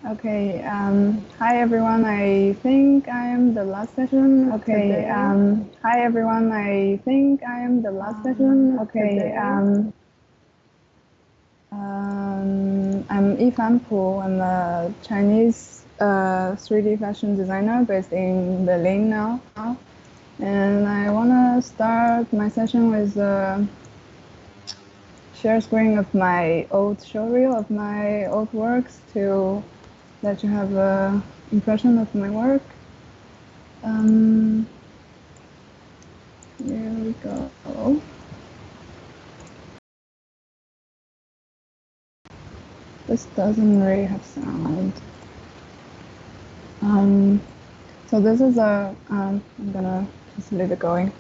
Okay, hi everyone. I think I am the last session. Okay, hi everyone. I think I am the last session. Okay, I'm Yifan Pu. I'm a Chinese 3D fashion designer based in Berlin now. And I want to start my session with a share screen of my old showreel of my old works to let you have an impression of my work. Here we go. This doesn't really have sound. So this is I'm gonna just leave it going.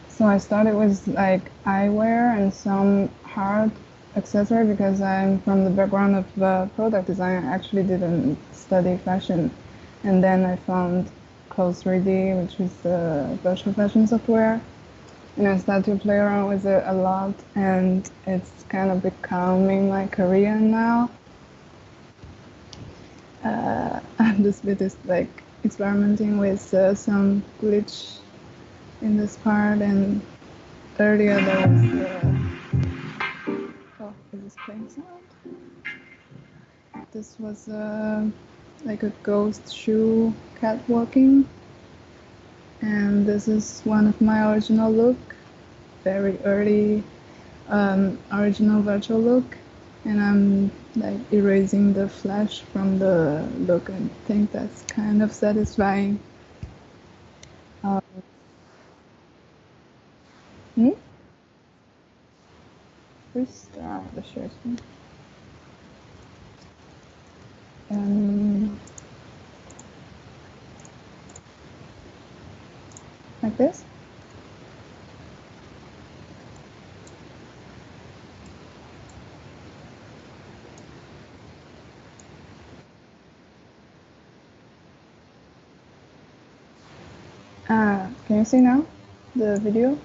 So I started with like eyewear and some hard accessory because I'm from the background of product design. I actually didn't study fashion. And then I found Clothes 3D, which is the virtual fashion software. And I started to play around with it a lot, and it's kind of becoming my career now. I'm just bit like experimenting with some glitch in this part, and earlier there was oh, is this playing sound? This was like a ghost shoe catwalking, and this is one of my original look, very early original virtual look, and I'm like erasing the flash from the look and think that's kind of satisfying. Hmm? Restart the share screen. Like this. Can you see now the video?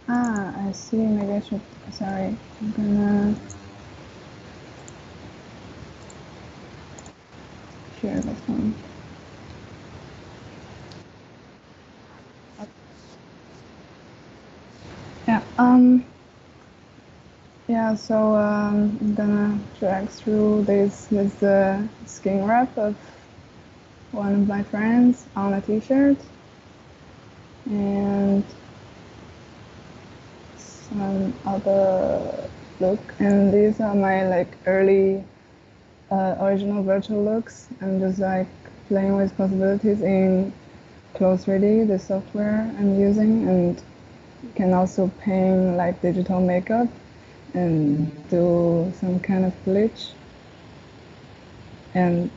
I see. Maybe I should. Sorry, I'm gonna share this one. Yeah. Yeah. So I'm gonna drag through this with the skin wrap of one of my friends on a T-shirt, and some other look. And these are my like early original virtual looks. I'm just like playing with possibilities in Clothes 3D, the software I'm using, and can also paint like digital makeup and do some kind of glitch. And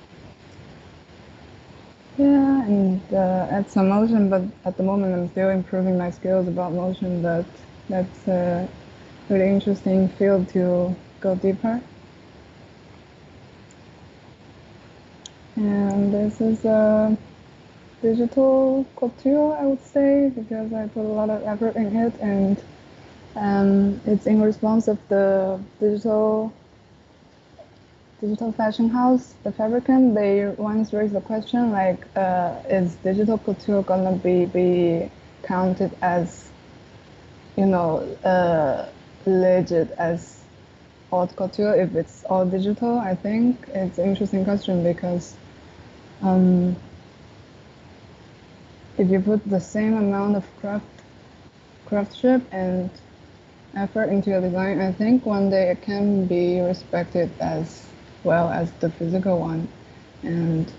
yeah, and add some motion, but at the moment I'm still improving my skills about motion, but that's a really interesting field to go deeper. And this is a digital couture, I would say, because I put a lot of effort in it, and it's in response of the digital fashion house, the Fabricant. They once raised the question like, is digital couture gonna be counted as, you know, legit as haute couture if it's all digital? I think it's an interesting question because if you put the same amount of craftsmanship and effort into your design, I think one day it can be respected as well as the physical one. And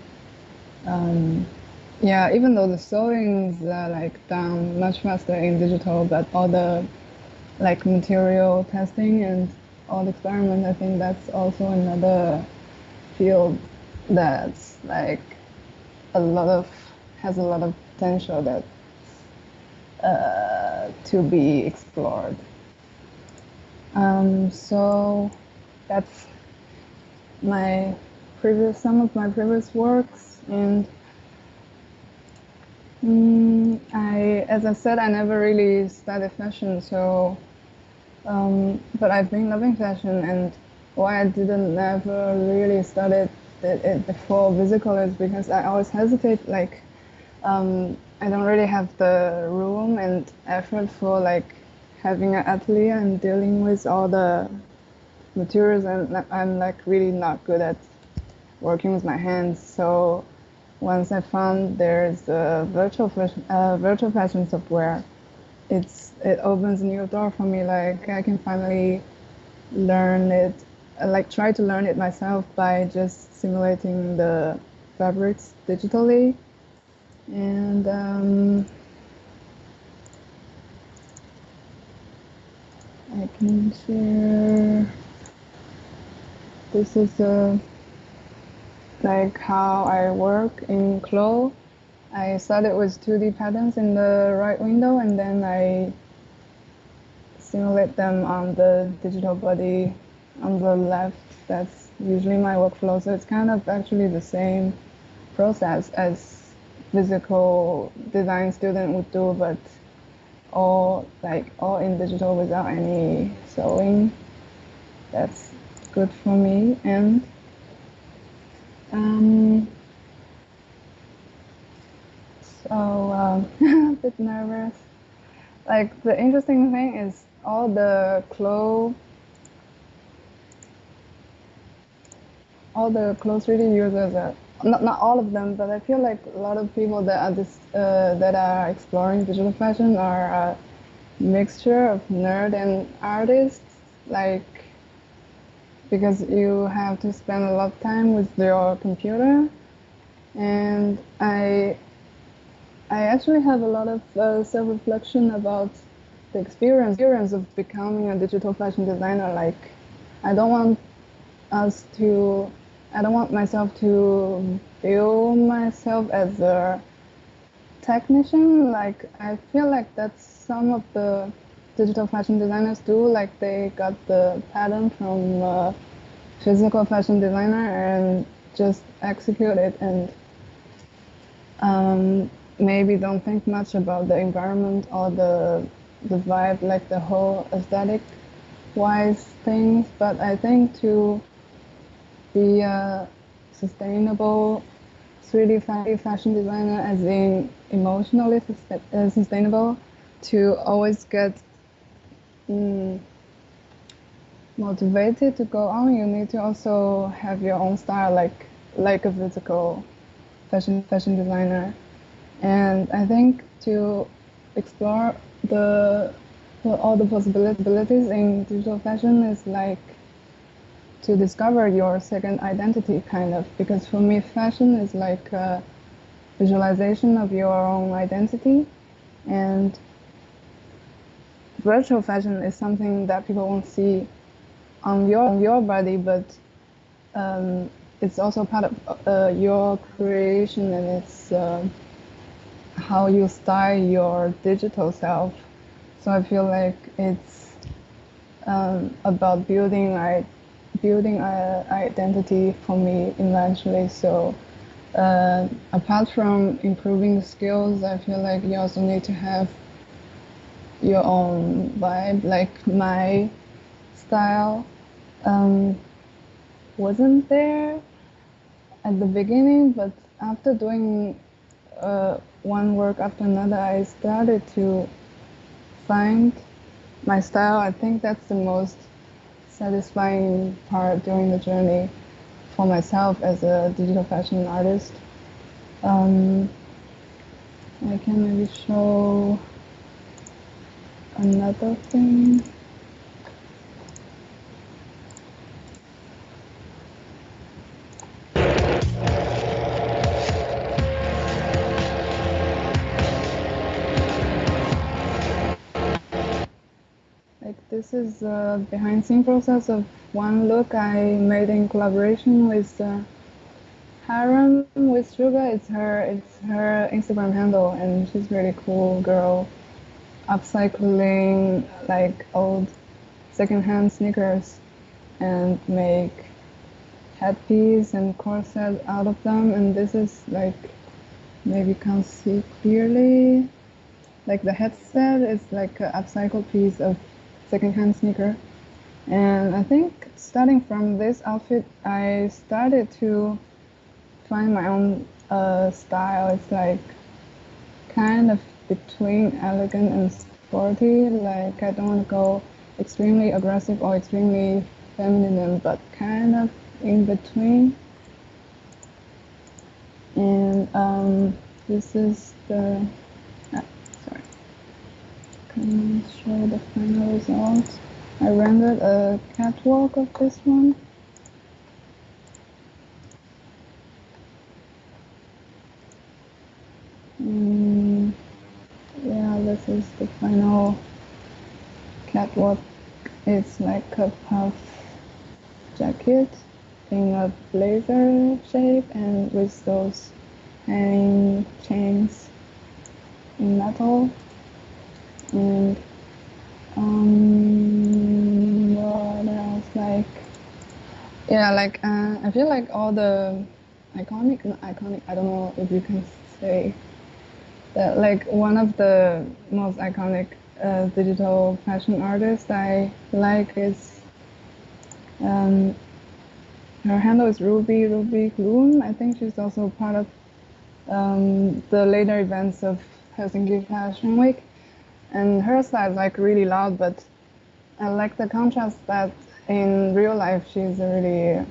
yeah, even though the sewings are like done much faster in digital, but all the like material testing and all the experiments, I think that's also another field that's like a lot of has a lot of potential that to be explored. So that's some of my previous works, and As I said, I never really studied fashion, so but I've been loving fashion, and why I didn't never really studied it before physical is because I always hesitate. Like, I don't really have the room and effort for like having an atelier and dealing with all the materials, and I'm like really not good at working with my hands. So once I found there's a virtual fashion software, it opens a new door for me. Like I can finally learn it, like try to learn it myself by just simulating the fabrics digitally. And I can share. This is like how I work in Clo. I started with 2D patterns in the right window, and then I simulate them on the digital body on the left. That's usually my workflow. So it's kind of actually the same process as physical design student would do, but all in digital without any sewing. That's good for me. And a bit nervous. Like the interesting thing is all the clothes 3D users are not all of them, but I feel like a lot of people that are exploring digital fashion are a mixture of nerd and artists. Like because you have to spend a lot of time with your computer, and I actually have a lot of self-reflection about the experience of becoming a digital fashion designer. Like, I don't want us to, I don't want myself to feel myself as a technician. Like, I feel like that's some of the digital fashion designers do. Like, they got the pattern from a physical fashion designer and just execute it, and maybe don't think much about the environment or the vibe, like the whole aesthetic wise things. But I think to be a sustainable 3D fashion designer, as in emotionally sustainable, to always get motivated to go on, you need to also have your own style, like a physical fashion designer. And I think to explore all the possibilities in digital fashion is like to discover your second identity, kind of. Because for me, fashion is like a visualization of your own identity, and virtual fashion is something that people won't see on your body, but it's also part of your creation, and it's how you style your digital self. So I feel like it's about building an identity for me eventually. So apart from improving the skills, I feel like you also need to have your own vibe. Like my style wasn't there at the beginning, but after doing one work after another, I started to find my style. I think that's the most satisfying part during the journey for myself as a digital fashion artist. I can maybe show another thing. Like this is a behind-the-scene process of one look I made in collaboration with Harem with Sugar. It's her Instagram handle, and she's a really cool girl, upcycling like old secondhand sneakers and make headpiece and corset out of them. And this is like maybe can't see clearly. Like the headset is like an upcycled piece of secondhand sneaker. And I think starting from this outfit, I started to find my own style. It's like kind of between elegant and sporty. Like I don't want to go extremely aggressive or extremely feminine, but kind of in between. And this is the, sorry, can I show the final result? I rendered a catwalk of this one. Yeah, this is the final catwalk. It's like a puff jacket in a blazer shape and with those hanging chains in metal. And what else? Like, yeah, like I feel like all the iconic, I don't know if you can say that. Like one of the most iconic digital fashion artists I like is her handle is Ruby Gloom. I think she's also part of the later events of Helsinki Fashion Week. And her style is like really loud, but I like the contrast that in real life she's a really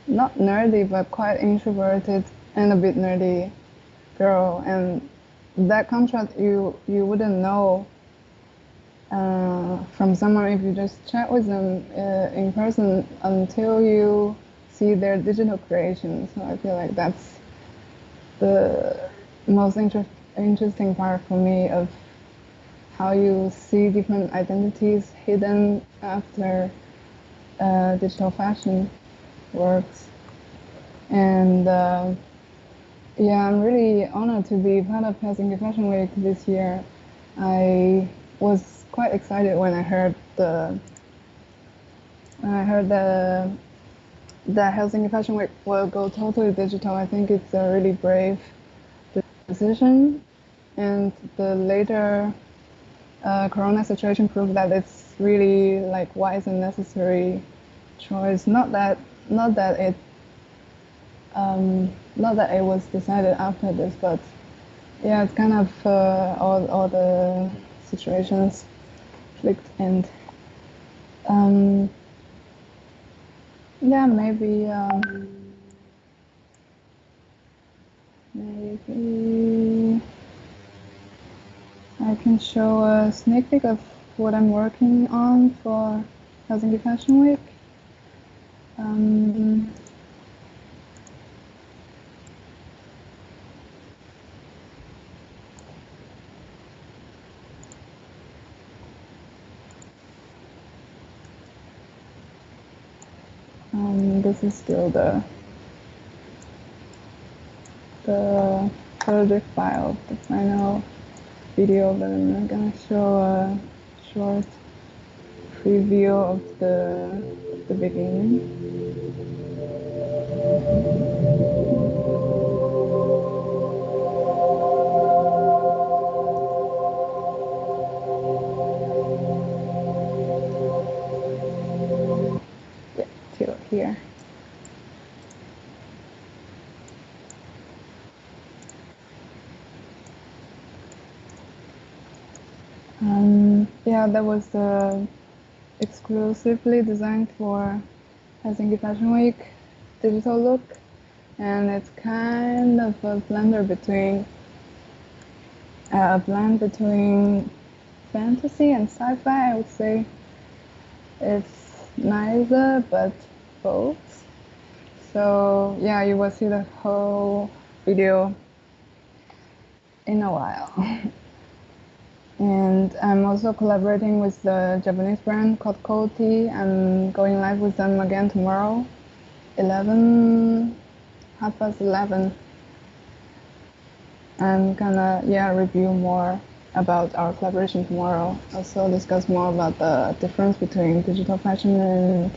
not nerdy, but quite introverted and a bit nerdy girl. And that contrast you wouldn't know from someone if you just chat with them in person until you see their digital creation. So I feel like that's the most interesting part for me of how you see different identities hidden after digital fashion works. And yeah, I'm really honored to be part of Helsinki Fashion Week this year. I was quite excited when I heard the Helsinki Fashion Week will go totally digital. I think it's a really brave decision, and the later Corona situation proved that it's really like wise and necessary choice. Not that it was decided after this, but yeah, it's kind of all the situations clicked, and yeah, maybe I can show a sneak peek of what I'm working on for Helsinki Fashion Week. This is still the project file, the final video, but I'm gonna show a short preview of the beginning. Yeah, till here. Yeah, that was exclusively designed for Helsinki Fashion Week digital look, and it's kind of a blend between fantasy and sci-fi. I would say it's neither, but both. So yeah, you will see the whole video in a while. And I'm also collaborating with the Japanese brand called Coty. I'm going live with them again tomorrow, 11:30. I'm gonna review more about our collaboration tomorrow. Also discuss more about the difference between digital fashion and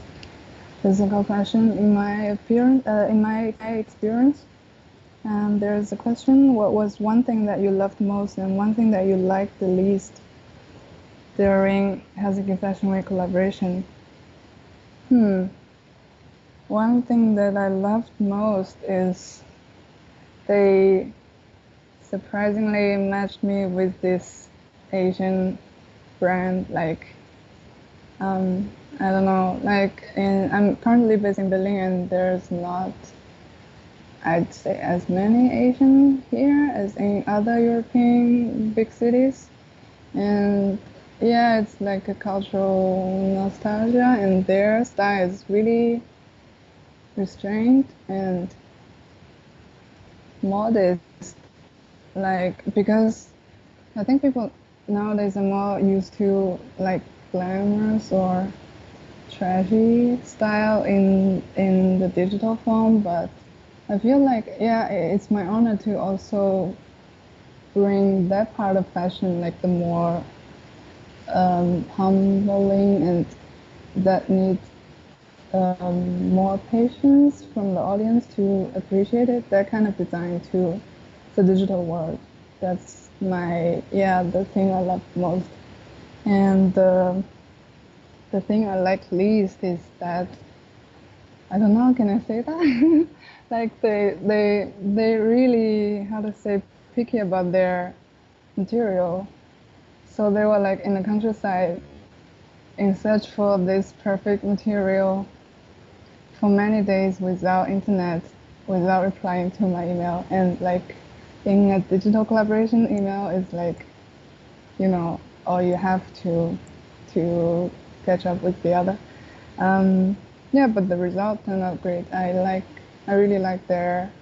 physical fashion in my experience. And there's a question, what was one thing that you loved most and one thing that you liked the least during Helsinki Fashion Week collaboration? One thing that I loved most is they surprisingly matched me with this Asian brand. Like, I don't know, like I'm currently based in Berlin and there's not, I'd say, as many Asian here as in other European big cities. And yeah, it's like a cultural nostalgia, and their style is really restrained and modest. Like, because I think people nowadays are more used to like glamorous or trashy style in the digital form, but I feel like, yeah, it's my honor to also bring that part of fashion, like the more humbling and that needs more patience from the audience to appreciate it, that kind of design to the digital world. That's my, yeah, the thing I love most. And the thing I like least is that, I don't know, can I say that? Like they really, how to say, picky about their material. So they were like in the countryside in search for this perfect material for many days without internet, without replying to my email. And like in a digital collaboration, email is like, you know, all you have to catch up with the other. Yeah, but the result turned out great. I really like their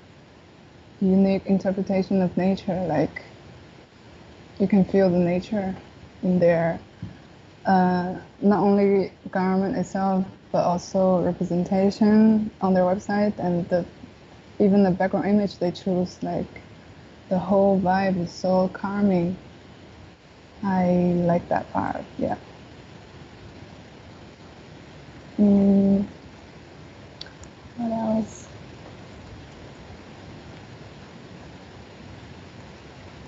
unique interpretation of nature. Like you can feel the nature in their not only garment itself, but also representation on their website and even the background image they choose. Like the whole vibe is so calming. I like that part. Yeah. What else?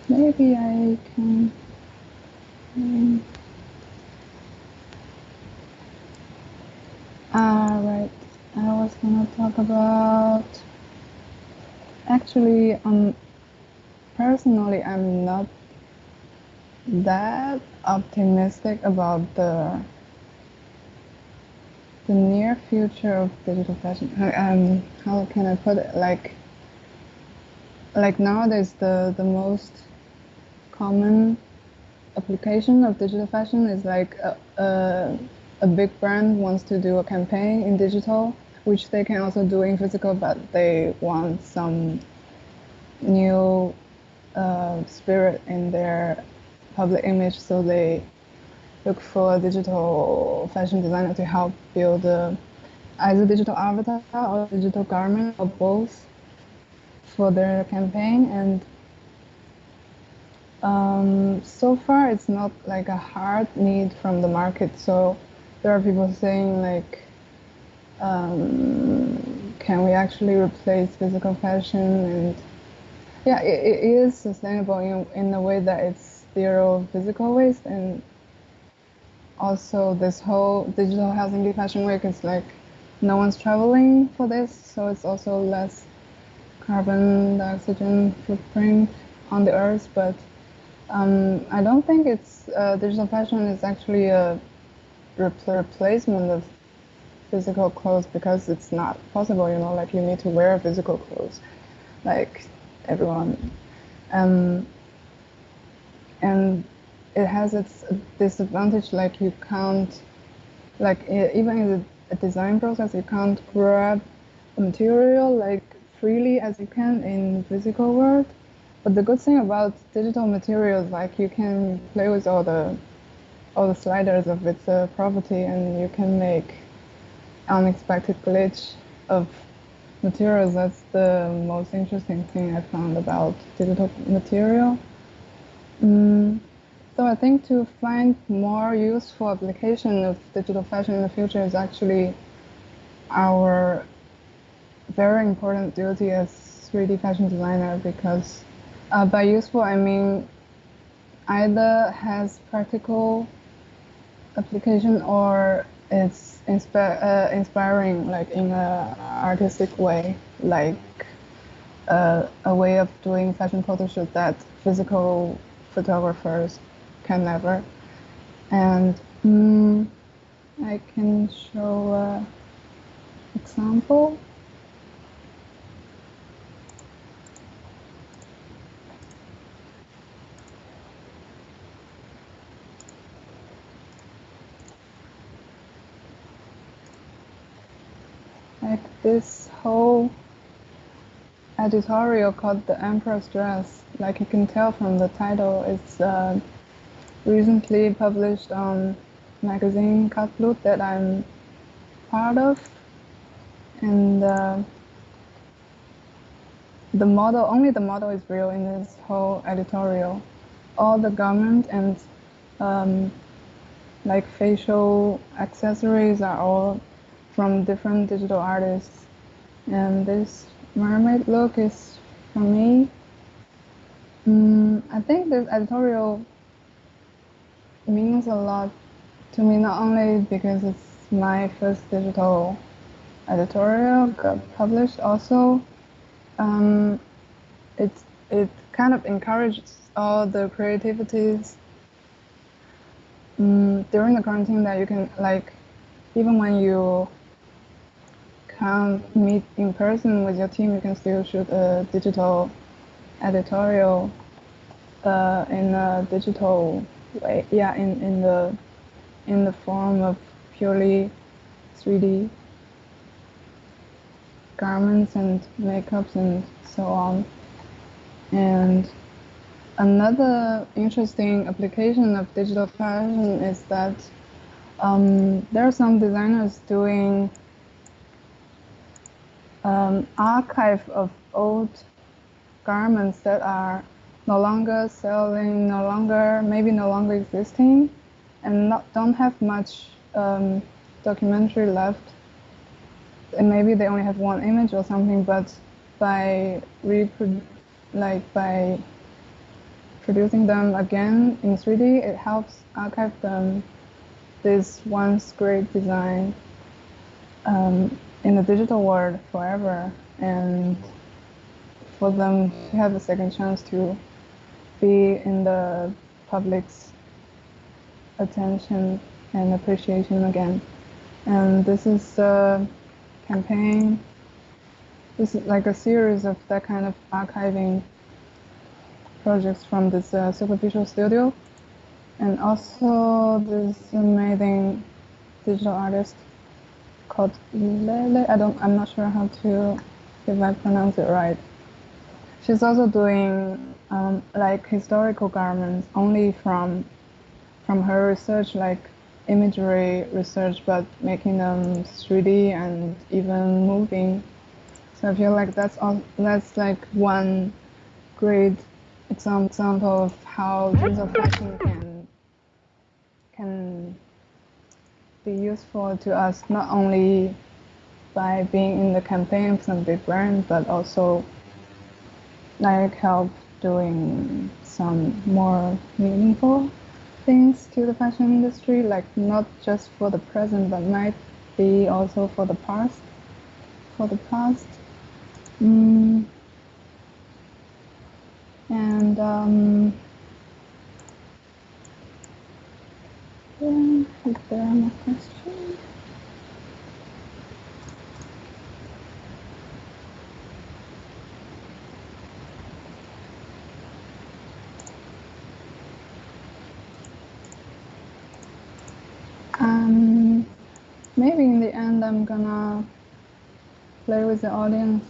Maybe I can. Right. I was gonna talk about. Actually, personally, I'm not that optimistic about the near future of digital fashion. How can I put it? Like nowadays, the most common application of digital fashion is like a big brand wants to do a campaign in digital, which they can also do in physical, but they want some new spirit in their public image, so they look for a digital fashion designer to help build either digital avatar or digital garment or both for their campaign. And so far it's not like a hard need from the market. So there are people saying like, can we actually replace physical fashion? And yeah, it is sustainable in the way that it's zero physical waste. And also this whole digital Helsinki Fashion Week is like no one's traveling for this, so it's also less carbon dioxide footprint on the earth. But I don't think it's digital fashion is actually a replacement of physical clothes, because it's not possible, you know, like you need to wear physical clothes like everyone. And it has its disadvantage, like you can't, like even in the design process, you can't grab the material like freely as you can in physical world. But the good thing about digital materials, like you can play with all the sliders of its property, and you can make unexpected glitch of materials. That's the most interesting thing I found about digital material. So I think to find more useful application of digital fashion in the future is actually our very important duty as 3D fashion designer because by useful I mean either has practical application or it's inspiring, like in a artistic way, like a way of doing fashion photo shoot that physical photographers can never. And I can show an example. Like this whole editorial called The Emperor's Dress, like you can tell from the title, it's recently published on magazine Cutblood that I'm part of. And only the model is real in this whole editorial. All the garment and like facial accessories are all from different digital artists. And this mermaid look is from me. I think this editorial means a lot to me, not only because it's my first digital editorial got published, also it kind of encourages all the creativities during the quarantine, that you can, like, even when you can't meet in person with your team, you can still shoot a digital editorial in a digital way. Yeah, in the form of purely 3D garments and makeups and so on. And another interesting application of digital fashion is that there are some designers doing archive of old garments that are no longer selling, maybe no longer existing, and don't have much documentary left. And maybe they only have one image or something, but by producing them again in 3D, it helps archive them, this once great design, in the digital world forever, and for them to have a second chance to be in the public's attention and appreciation again. And this is a campaign. This is like a series of that kind of archiving projects from this superficial studio, and also this amazing digital artist called Lele. I'm not sure how to, if I pronounce it right. She's also doing like historical garments, only from her research, like imagery research, but making them 3D and even moving. So I feel like that's like one great example of how digital fashion can be useful to us, not only by being in the campaign of some big brand, but also like help doing some more meaningful things to the fashion industry, like not just for the present, but might be also for the past. And is there any question? Maybe in the end I'm gonna play with the audience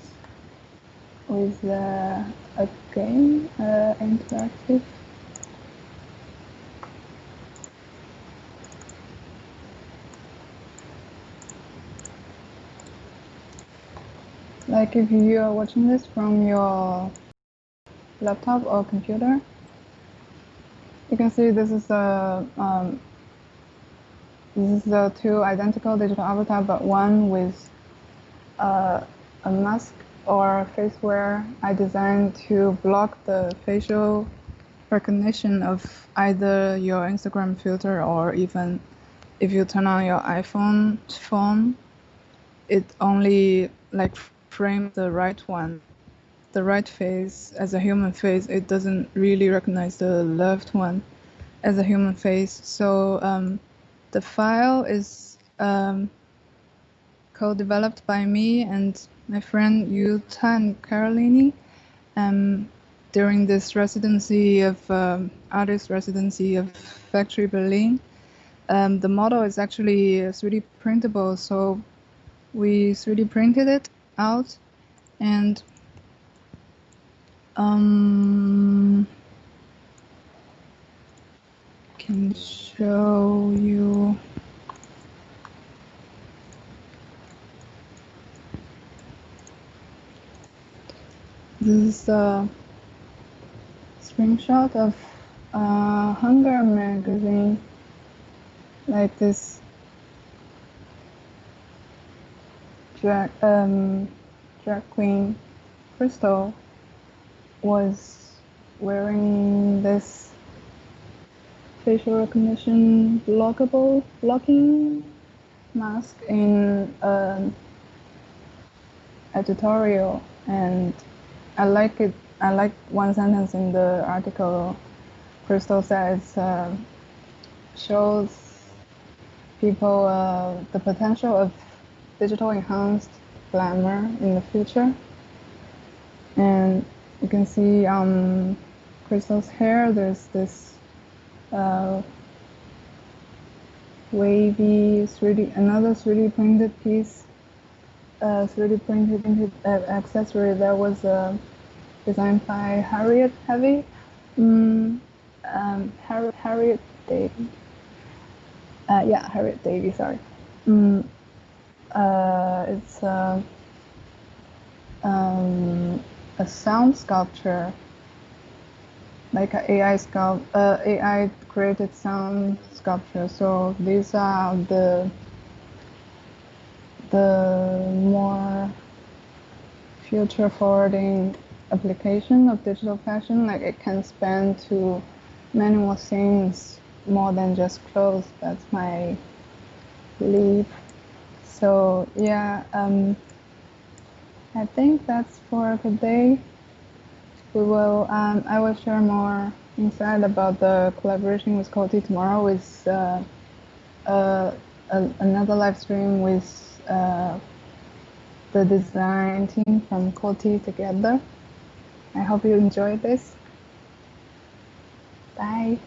with a game, interactive. Like if you are watching this from your laptop or computer, you can see this is the two identical digital avatar, but one with a mask or faceware I designed to block the facial recognition of either your Instagram filter, or even if you turn on your iPhone phone, it only like frames the right one, the right face as a human face. It doesn't really recognize the left one as a human face. So the file is co-developed by me and my friend Yifan Carolini during this residency of artist residency of Factory Berlin. The model is actually 3D printable, so we 3D printed it out and can show you. This is a screenshot of Hunger magazine, like this drag queen Crystal was wearing this facial recognition blocking mask in an editorial, and I like it. I like one sentence in the article. Crystal says shows people the potential of digital enhanced glamour in the future. And you can see Crystal's hair, there's this wavy 3D, another 3D printed piece, 3D printed accessory that was designed by Harriet Davy. Harriet Davy, sorry. It's a sound sculpture, like an AI created sound sculpture. So these are the more future forwarding application of digital fashion. Like it can span to many more things more than just clothes. That's my belief. So yeah, I think that's for today. We will. I will share more insight about the collaboration with Coty tomorrow with another live stream with the design team from Coty together. I hope you enjoyed this. Bye.